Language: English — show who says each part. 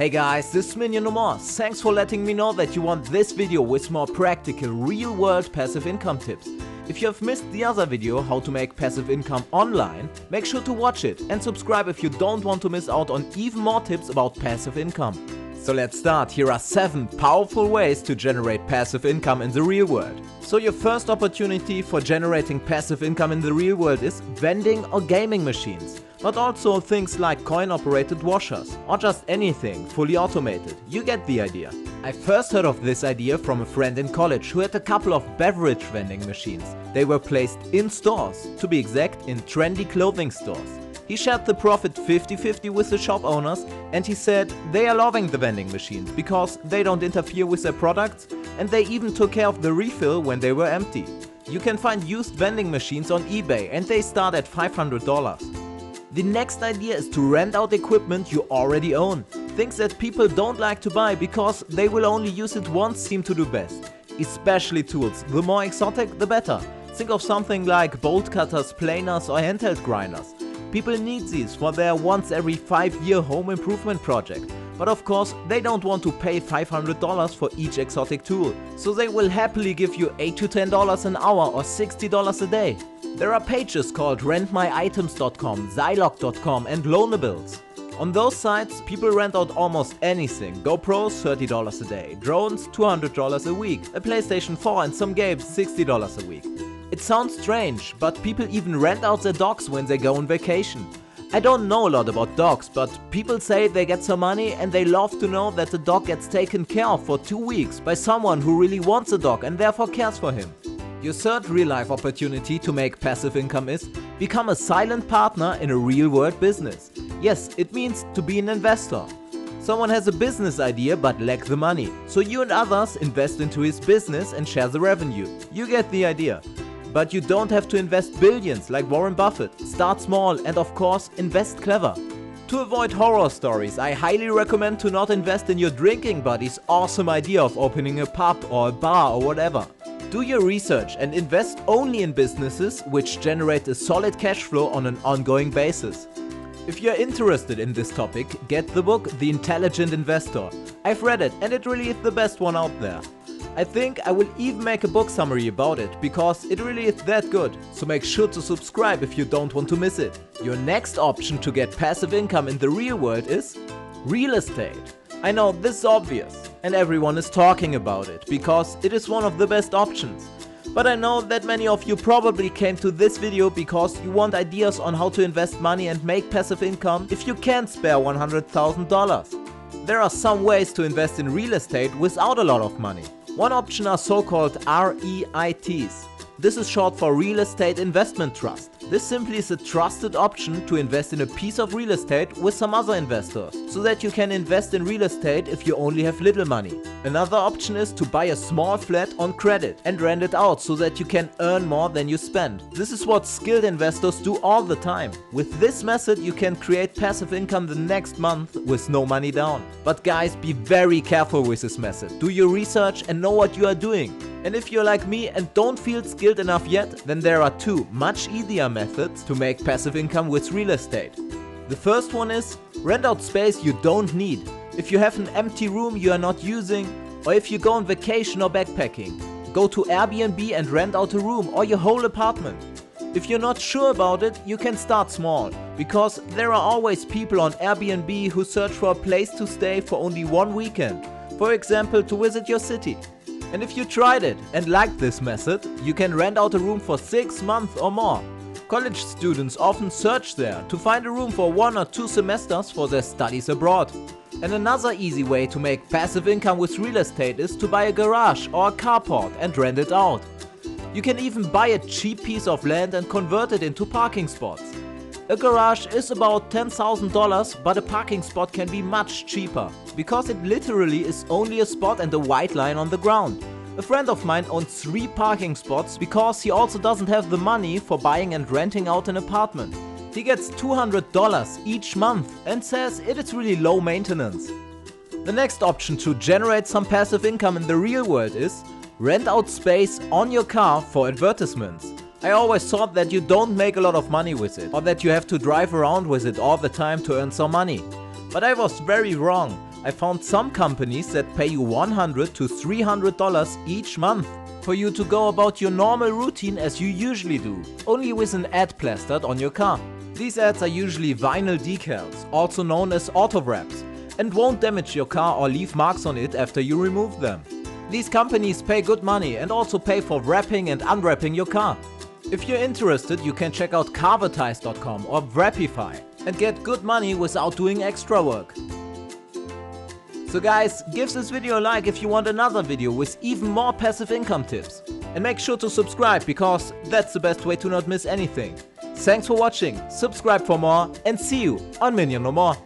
Speaker 1: Hey guys, this is Minion no more. Thanks for letting me know that you want this video with more practical, real-world passive income tips. If you have missed the other video how to make passive income online, make sure to watch it and subscribe if you don't want to miss out on even more tips about passive income. So let's start. Here are 7 powerful ways to generate passive income in the real world. So your first opportunity for generating passive income in the real world is vending or gaming machines. But also things like coin-operated washers or just anything fully automated. You get the idea. I first heard of this idea from a friend in college who had a couple of beverage vending machines. They were placed in stores, to be exact in trendy clothing stores. He shared the profit 50-50 with the shop owners and he said they are loving the vending machines because they don't interfere with their products and they even took care of the refill when they were empty. You can find used vending machines on eBay and they start at $500. The next idea is to rent out equipment you already own. Things that people don't like to buy because they will only use it once seem to do best. Especially tools, the more exotic the better. Think of something like bolt cutters, planers or handheld grinders. People need these for their once every 5-year home improvement project. But of course, they don't want to pay $500 for each exotic tool, so they will happily give you $8 to $10 an hour or $60 a day. There are pages called rentmyitems.com, Zilog.com and Loanables. On those sites, people rent out almost anything. GoPros $30 a day, drones $200 a week, a PlayStation 4 and some games $60 a week. It sounds strange, but people even rent out their dogs when they go on vacation. I don't know a lot about dogs, but people say they get some money and they love to know that the dog gets taken care of for 2 weeks by someone who really wants a dog and therefore cares for him. Your third real-life opportunity to make passive income is become a silent partner in a real-world business. Yes, it means to be an investor. Someone has a business idea but lack the money, so you and others invest into his business and share the revenue. You get the idea. But you don't have to invest billions like Warren Buffett. Start small and of course invest clever. To avoid horror stories, I highly recommend to not invest in your drinking buddy's awesome idea of opening a pub or a bar or whatever. Do your research and invest only in businesses which generate a solid cash flow on an ongoing basis. If you're interested in this topic, get the book The Intelligent Investor. I've read it and it really is the best one out there. I think I will even make a book summary about it, because it really is that good. So make sure to subscribe if you don't want to miss it. Your next option to get passive income in the real world is real estate. I know this is obvious and everyone is talking about it because it is one of the best options. But I know that many of you probably came to this video because you want ideas on how to invest money and make passive income if you can't spare $100,000. There are some ways to invest in real estate without a lot of money. One option are so-called REITs. This is short for Real Estate Investment Trust. This simply is a trusted option to invest in a piece of real estate with some other investors, so that you can invest in real estate if you only have little money. Another option is to buy a small flat on credit and rent it out so that you can earn more than you spend. This is what skilled investors do all the time. With this method you can create passive income the next month with no money down. But guys, be very careful with this method. Do your research and know what you are doing. And if you're like me and don't feel skilled enough yet, then there are 2 much easier methods to make passive income with real estate. The first one is rent out space you don't need. If you have an empty room you are not using, or if you go on vacation or backpacking, go to Airbnb and rent out a room or your whole apartment. If you're not sure about it, you can start small, because there are always people on Airbnb who search for a place to stay for only 1 weekend, for example to visit your city. And if you tried it and liked this method, you can rent out a room for 6 months or more. College students often search there to find a room for 1 or 2 semesters for their studies abroad. And another easy way to make passive income with real estate is to buy a garage or a carport and rent it out. You can even buy a cheap piece of land and convert it into parking spots. A garage is about $10,000, but a parking spot can be much cheaper, because it literally is only a spot and a white line on the ground. A friend of mine owns 3 parking spots because he also doesn't have the money for buying and renting out an apartment. He gets $200 each month and says it is really low maintenance. The next option to generate some passive income in the real world is rent out space on your car for advertisements. I always thought that you don't make a lot of money with it, or that you have to drive around with it all the time to earn some money. But I was very wrong. I found some companies that pay you $100 to $300 each month for you to go about your normal routine as you usually do, only with an ad plastered on your car. These ads are usually vinyl decals, also known as auto wraps, and won't damage your car or leave marks on it after you remove them. These companies pay good money and also pay for wrapping and unwrapping your car. If you're interested, you can check out carvertise.com or Wrapify and get good money without doing extra work. So guys, give this video a like if you want another video with even more passive income tips. And make sure to subscribe because that's the best way to not miss anything. Thanks for watching, subscribe for more, and see you on Minion No More.